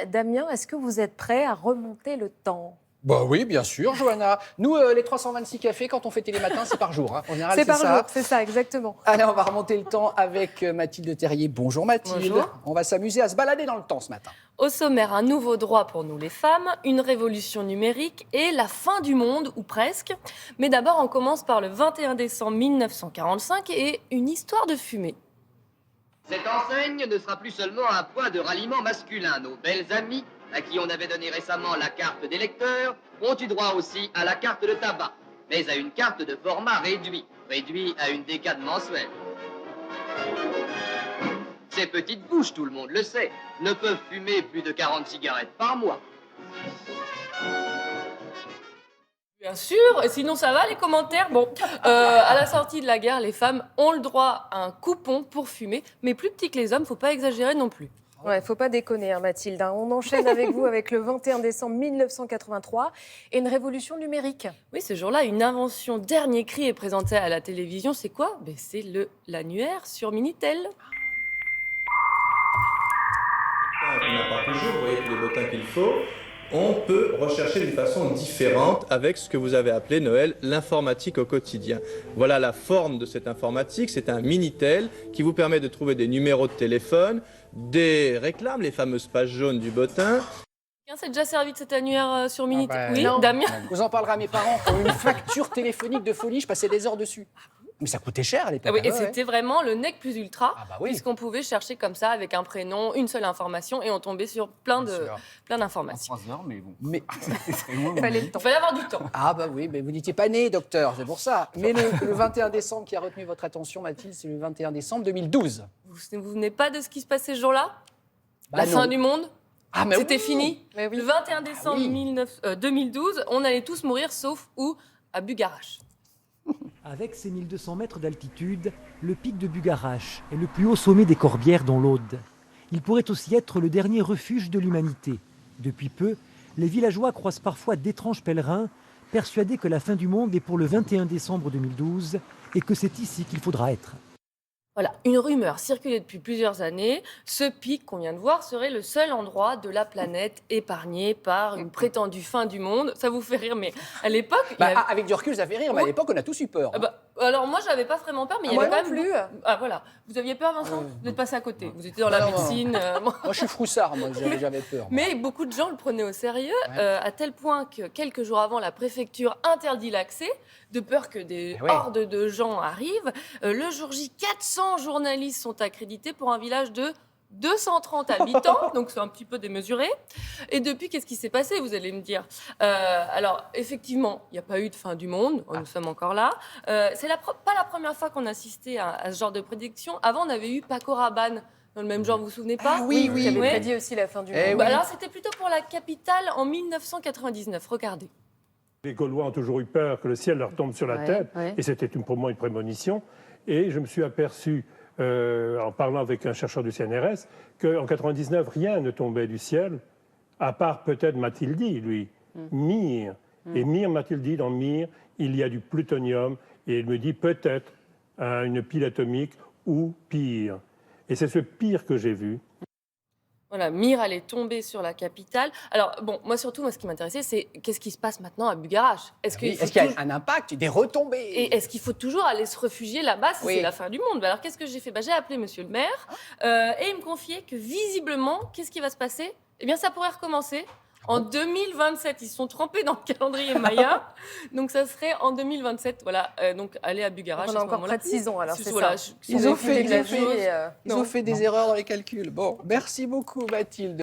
Damien, est-ce que vous êtes prêt à remonter le temps? Bah oui, bien sûr, Johanna. Nous, les 326 cafés, quand on fait Télématin, c'est par jour. En général, C'est par ça. jour, c'est ça, exactement. Allez, on va remonter le temps avec Mathilde Terrier. Bonjour Mathilde. Bonjour. On va s'amuser à se balader dans le temps ce matin. Au sommaire, un nouveau droit pour nous les femmes, une révolution numérique et la fin du monde, ou presque. Mais d'abord, on commence par le 21 décembre 1945 et une histoire de fumée. Cette enseigne ne sera plus seulement un point de ralliement masculin. Nos belles amies, à qui on avait donné récemment la carte des lecteurs, ont eu droit aussi à la carte de tabac, mais à une carte de format réduit à une décade mensuelle. Ces petites bouches, tout le monde le sait, ne peuvent fumer plus de 40 cigarettes par mois. Bien sûr, et sinon ça va les commentaires. Bon, à la sortie de la guerre, les femmes ont le droit à un coupon pour fumer, mais plus petit que les hommes, faut pas exagérer non plus. Ouais, faut pas déconner, hein, Mathilde. On enchaîne avec vous avec le 21 décembre 1983 et une révolution numérique. Oui, ce jour-là, une invention dernier cri est présentée à la télévision. C'est quoi? C'est l'annuaire sur Minitel. On n'a pas toujours, vous voyez tous les bottins qu'il faut. On peut rechercher d'une façon différente avec ce que vous avez appelé, Noël, l'informatique au quotidien. Voilà la forme de cette informatique, c'est un Minitel qui vous permet de trouver des numéros de téléphone, des réclames, les fameuses pages jaunes du bottin. Quelqu'un s'est déjà servi de cet annuaire sur Minitel? Oui, non. Damien. Vous en parlerez à mes parents. Qui ont eu une facture téléphonique de folie, je passais des heures dessus. Mais ça coûtait cher à l'époque. Oui, et Ah ouais. c'était vraiment le nec plus ultra, Ah bah oui. puisqu'on pouvait chercher comme ça avec un prénom, une seule information, et on tombait sur plein Bien sûr. d'informations. 3 heures, mais bon. Mais... Fallait le temps. Il fallait avoir du temps. Ah bah oui, mais vous n'étiez pas né, docteur, c'est pour ça. Mais le 21 décembre qui a retenu votre attention, Mathilde, c'est le 21 décembre 2012. Vous vous venez pas de ce qui se passait ce jour-là? Bah La non. fin du monde? Ah mais C'était oui. fini. Mais oui. Le 21 décembre oui. 2012, on allait tous mourir, sauf où? À Bugarache. Avec ses 1200 mètres d'altitude, le pic de Bugarache est le plus haut sommet des Corbières dans l'Aude. Il pourrait aussi être le dernier refuge de l'humanité. Depuis peu, les villageois croisent parfois d'étranges pèlerins, persuadés que la fin du monde est pour le 21 décembre 2012 et que c'est ici qu'il faudra être. Voilà, une rumeur circulait depuis plusieurs années. Ce pic qu'on vient de voir serait le seul endroit de la planète épargné par une prétendue fin du monde. Ça vous fait rire, mais à l'époque... il y avait- Avec du recul, ça fait rire, mais à Oui. l'époque, on a tous eu peur. alors moi, j'avais pas vraiment peur, mais il y Moi avait quand non même... plus. Ah voilà, vous aviez peur, Vincent? Vous êtes passé à côté, vous étiez dans la Non, non. médecine. Moi, je suis froussard, moi, j'avais peur. Mais beaucoup de gens le prenaient au sérieux, Ouais. à tel point que quelques jours avant, la préfecture interdit l'accès, de peur que des Eh ouais. hordes de gens arrivent. Le jour J, 400 journalistes sont accrédités pour un village de 230 habitants, donc c'est un petit peu démesuré. Et depuis, qu'est-ce qui s'est passé, vous allez me dire? Alors, effectivement, il n'y a pas eu de fin du monde, nous sommes encore là. C'est pas la première fois qu'on assistait à ce genre de prédiction. Avant, on avait eu Paco Rabanne, dans le même genre, vous vous souvenez pas? Ah oui, oui. Qui avait Ouais. prédit aussi la fin du Eh monde. oui. Alors, c'était plutôt pour la capitale en 1999. Regardez. Les Gaulois ont toujours eu peur que le ciel leur tombe sur la Ouais, tête, ouais. et c'était pour moi une prémonition. Et je me suis aperçu, en parlant avec un chercheur du CNRS, qu'en 99, rien ne tombait du ciel, à part peut-être Mathildi, lui, Mir. Et Mir, Mathildi, dans Mir, il y a du plutonium, et il me dit peut-être une pile atomique ou pire. Et c'est ce pire que j'ai vu. Voilà, Mir allait tomber sur la capitale. Alors, bon, moi, ce qui m'intéressait, c'est qu'est-ce qui se passe maintenant à Bugarache? Est-ce Oui, qu'il faut est-ce qu'il y a toujours- un impact, des retombées? Et est-ce qu'il faut toujours aller se réfugier là-bas si Oui. c'est la fin du monde? Alors, qu'est-ce que j'ai fait? J'ai appelé monsieur le maire et il me confiait que visiblement, qu'est-ce qui va se passer? Eh bien, ça pourrait recommencer. En 2027, ils sont trempés dans le calendrier Maya, donc ça serait en 2027. Voilà, donc aller à Bugarache. On a à ce encore moment-là. près de 6 ans, alors c'est Voilà, ça. Ils ont fait de la des vie et, Ils ont fait des erreurs dans les calculs. Bon, merci beaucoup Mathilde.